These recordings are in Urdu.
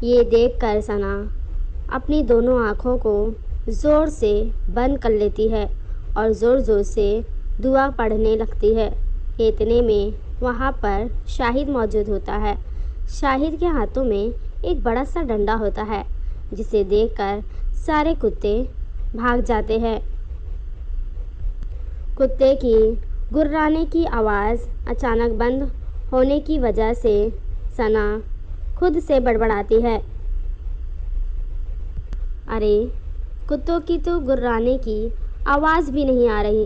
یہ دیکھ کر ثنا اپنی دونوں آنکھوں کو زور سے بند کر لیتی ہے اور زور زور سے دعا پڑھنے لگتی ہے کہ اتنے میں وہاں پر شاہد موجود ہوتا ہے۔ شاہد کے ہاتھوں میں ایک بڑا سا ڈنڈا ہوتا ہے جسے دیکھ کر سارے کتے بھاگ جاتے ہیں۔ کتے کی گررانے کی آواز اچانک بند ہونے کی وجہ سے ثنا خود سے بڑبڑاتی ہے، ارے کتوں کی تو گررانے کی آواز بھی نہیں آ رہی،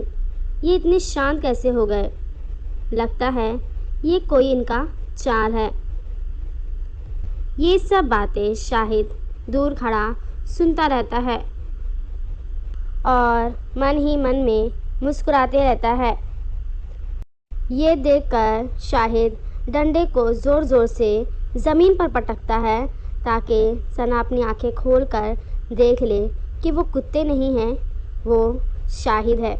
یہ اتنے شانت کیسے ہو گئے؟ لگتا ہے یہ کوئی ان کا چال ہے۔ یہ سب باتیں شاہد دور کھڑا سنتا رہتا ہے اور من ہی من میں مسکراتے رہتا ہے۔ یہ دیکھ کر شاہد ڈنڈے کو زور زور سے زمین پر پٹکتا ہے تاکہ ثنا اپنی آنکھیں کھول کر دیکھ لے کہ وہ کتے نہیں ہیں، وہ شاہد ہے۔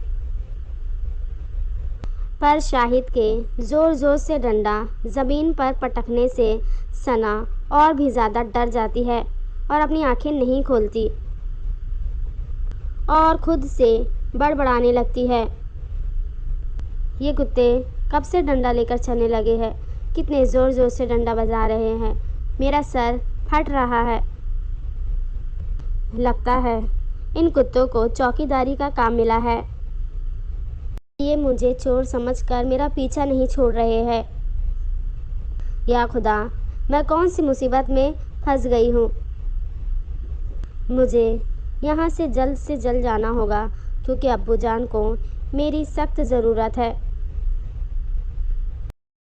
پر شاہد کے زور زور سے ڈنڈا زمین پر پٹکنے سے ثنا اور بھی زیادہ ڈر جاتی ہے اور اپنی آنکھیں نہیں کھولتی اور خود سے بڑبڑانے لگتی ہے، یہ کتے کب سے ڈنڈا لے کر چلنے لگے ہیں؟ کتنے زور زور سے ڈنڈا بجا رہے ہیں، میرا سر پھٹ رہا ہے۔ لگتا ہے ان کتوں کو چوکیداری کا کام ملا ہے، یہ مجھے چور سمجھ کر میرا پیچھا نہیں چھوڑ رہے ہیں۔ یا خدا، میں کون سی مصیبت میں پھنس گئی ہوں؟ مجھے یہاں سے جلد جانا ہوگا کیونکہ ابو جان کو میری سخت ضرورت ہے۔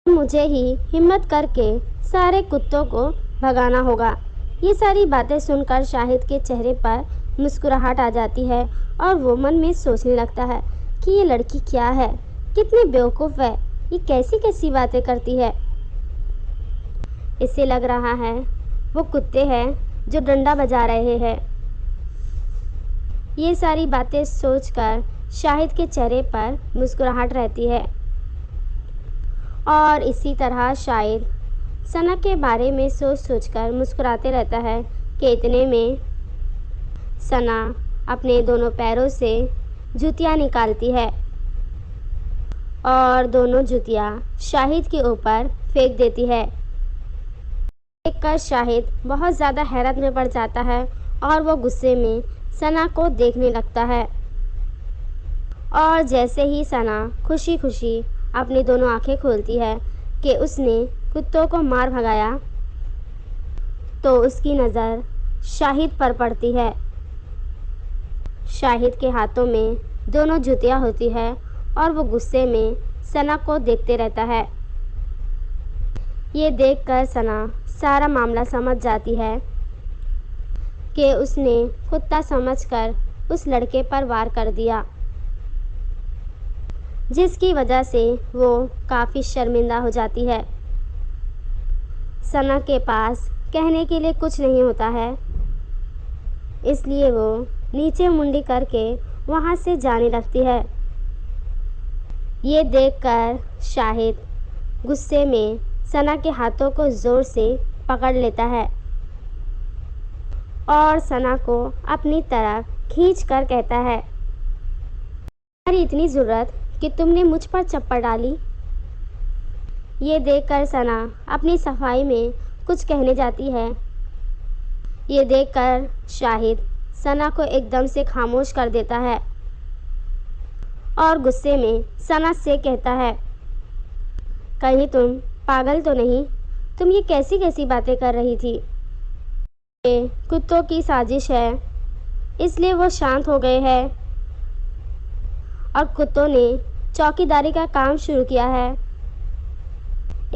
مجھے ہی ہمت کر کے سارے کتوں کو بھگانا ہوگا۔ یہ ساری باتیں سن کر شاہد کے چہرے پر مسکراہٹ آ جاتی ہے اور وہ من میں سوچنے لگتا ہے کہ یہ لڑکی کیا ہے، کتنی بیوقوف ہے، یہ کیسی کیسی باتیں کرتی ہے۔ اسے لگ رہا ہے وہ کتے ہیں جو ڈنڈا بجا رہے ہیں۔ یہ ساری باتیں سوچ کر شاہد کے چہرے پر مسکراہٹ رہتی ہے اور اسی طرح شاہد ثنا کے بارے میں سوچ کر مسکراتے رہتا ہے کہ اتنے میں ثنا اپنے دونوں پیروں سے جوتیاں نکالتی ہے اور دونوں جوتیاں شاہد کے اوپر پھینک دیتی ہے۔ دیکھ کر شاہد بہت زیادہ حیرت میں پڑ جاتا ہے اور وہ غصے میں ثنا کو دیکھنے لگتا ہے اور جیسے ہی ثنا خوشی خوشی اپنی دونوں آنکھیں کھولتی ہے کہ اس نے کتوں کو مار بھگایا تو اس کی نظر شاہد پر پڑتی ہے۔ شاہد کے ہاتھوں میں دونوں جوتیاں ہوتی ہے اور وہ غصے میں ثنا کو دیکھتے رہتا ہے۔ یہ دیکھ کر ثنا سارا معاملہ سمجھ جاتی ہے کہ اس نے کتا سمجھ کر اس لڑکے پر وار کر دیا، جس کی وجہ سے وہ کافی شرمندہ ہو جاتی ہے۔ ثنا کے پاس کہنے کے لیے کچھ نہیں ہوتا ہے، اس لیے وہ نیچے منڈی کر کے وہاں سے جانے لگتی ہے۔ یہ دیکھ کر شاہد غصے میں ثنا کے ہاتھوں کو زور سے پکڑ لیتا ہے اور ثنا کو اپنی طرف کھینچ کر کہتا ہے، تمہاری اتنی ضرورت کہ تم نے مجھ پر چپڑ ڈالی۔ یہ دیکھ کر ثنا اپنی صفائی میں کچھ کہنے جاتی ہے۔ یہ دیکھ کر شاہد ثنا کو ایک دم سے خاموش کر دیتا ہے اور غصے میں ثنا سے کہتا ہے، کہیں تم پاگل تو نہیں؟ تم یہ کیسی کیسی باتیں کر رہی تھی؟ یہ کتوں کی سازش ہے، اس لیے وہ شانت ہو گئے ہیں اور کتوں نے چوکیداری کا کام شروع کیا ہے،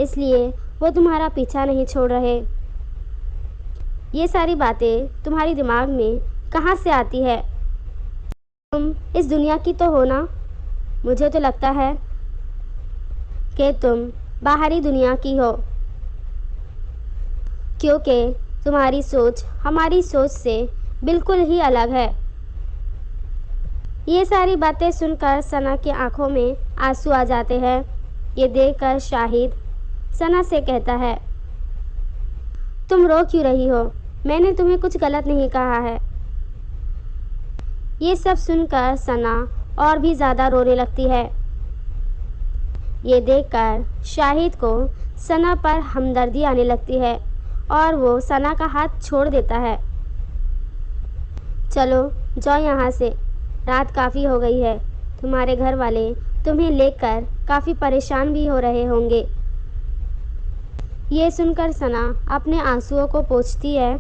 اس لیے وہ تمہارا پیچھا نہیں چھوڑ رہے۔ یہ ساری باتیں تمہاری دماغ میں کہاں سے آتی ہے؟ تم اس دنیا کی تو ہو نا؟ مجھے تو لگتا ہے کہ تم باہری دنیا کی ہو، کیونکہ تمہاری سوچ ہماری سوچ سے بالکل ہی الگ ہے۔ یہ ساری باتیں سن کر ثنا کی آنکھوں میں آنسو آ جاتے ہیں۔ یہ دیکھ کر شاہد ثنا سے کہتا ہے، تم رو کیوں رہی ہو؟ میں نے تمہیں کچھ غلط نہیں کہا ہے۔ یہ سب سن کر ثنا اور بھی زیادہ رونے لگتی ہے۔ یہ دیکھ کر شاہد کو ثنا پر ہمدردی آنے لگتی ہے اور وہ ثنا کا ہاتھ چھوڑ دیتا ہے۔ چلو جاؤ یہاں سے، رات کافی ہو گئی ہے، تمہارے گھر والے تمہیں لے کر کافی پریشان بھی ہو رہے ہوں گے۔ یہ سن کر ثنا اپنے آنسوؤں کو پوچھتی ہے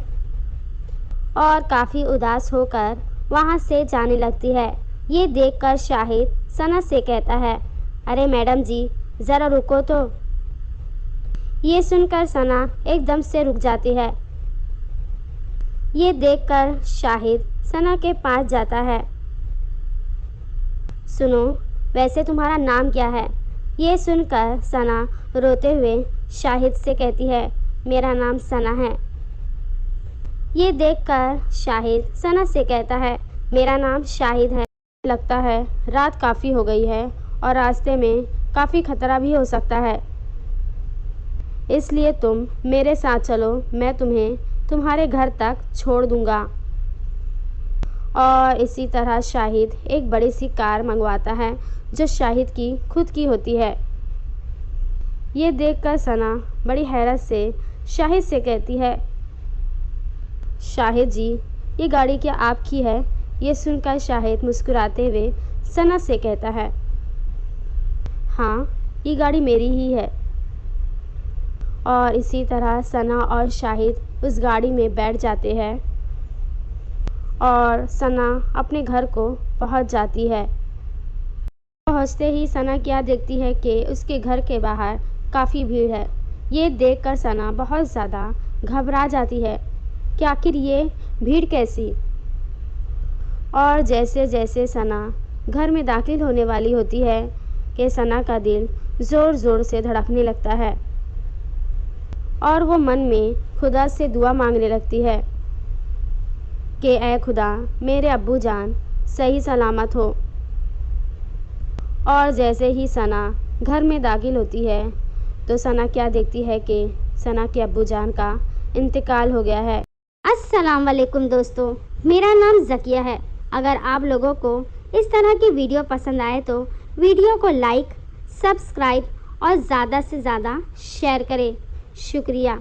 اور کافی اداس ہو کر وہاں سے جانے لگتی ہے۔ یہ دیکھ کر شاہد ثنا سے کہتا ہے، ارے میڈم جی ذرا رکو تو۔ یہ سن کر ثنا ایک دم سے رک جاتی ہے۔ یہ دیکھ کر شاہد ثنا کے پاس جاتا ہے۔ سنو، ویسے تمہارا نام کیا ہے؟ یہ سن کر ثنا روتے ہوئے شاہد سے کہتی ہے، میرا نام ثنا ہے۔ یہ دیکھ کر شاہد ثنا سے کہتا ہے، میرا نام شاہد ہے۔ لگتا ہے رات کافی ہو گئی ہے اور راستے میں کافی خطرہ بھی ہو سکتا ہے، اس لیے تم میرے ساتھ چلو، میں تمہیں تمہارے گھر تک چھوڑ دوں گا۔ اور اسی طرح شاہد ایک بڑی سی کار منگواتا ہے جو شاہد کی خود کی ہوتی ہے۔ یہ دیکھ کر ثنا بڑی حیرت سے شاہد سے کہتی ہے، شاہد جی یہ گاڑی کیا آپ کی ہے؟ یہ سن کر شاہد مسکراتے ہوئے ثنا سے کہتا ہے، ہاں یہ گاڑی میری ہی ہے۔ اور اسی طرح ثنا اور شاہد اس گاڑی میں بیٹھ جاتے ہیں اور ثنا اپنے گھر کو پہنچ جاتی ہے۔ پہنچتے ہی ثنا کیا دیکھتی ہے کہ اس کے گھر کے باہر کافی بھیڑ ہے۔ یہ دیکھ کر ثنا بہت زیادہ گھبرا جاتی ہے کہ آخر یہ بھیڑ کیسی؟ اور جیسے جیسے ثنا گھر میں داخل ہونے والی ہوتی ہے کہ ثنا کا دل زور زور سے دھڑکنے لگتا ہے اور وہ من میں خدا سے دعا مانگنے لگتی ہے کہ اے خدا میرے ابو جان صحیح سلامت ہو۔ اور جیسے ہی ثنا گھر میں داخل ہوتی ہے تو ثنا کیا دیکھتی ہے کہ ثنا کے ابو جان کا انتقال ہو گیا ہے۔ السلام علیکم دوستو، میرا نام ذکیہ ہے۔ اگر آپ لوگوں کو اس طرح کی ویڈیو پسند آئے تو ویڈیو کو لائک، سبسکرائب اور زیادہ سے زیادہ شیئر کریں۔ شکریہ۔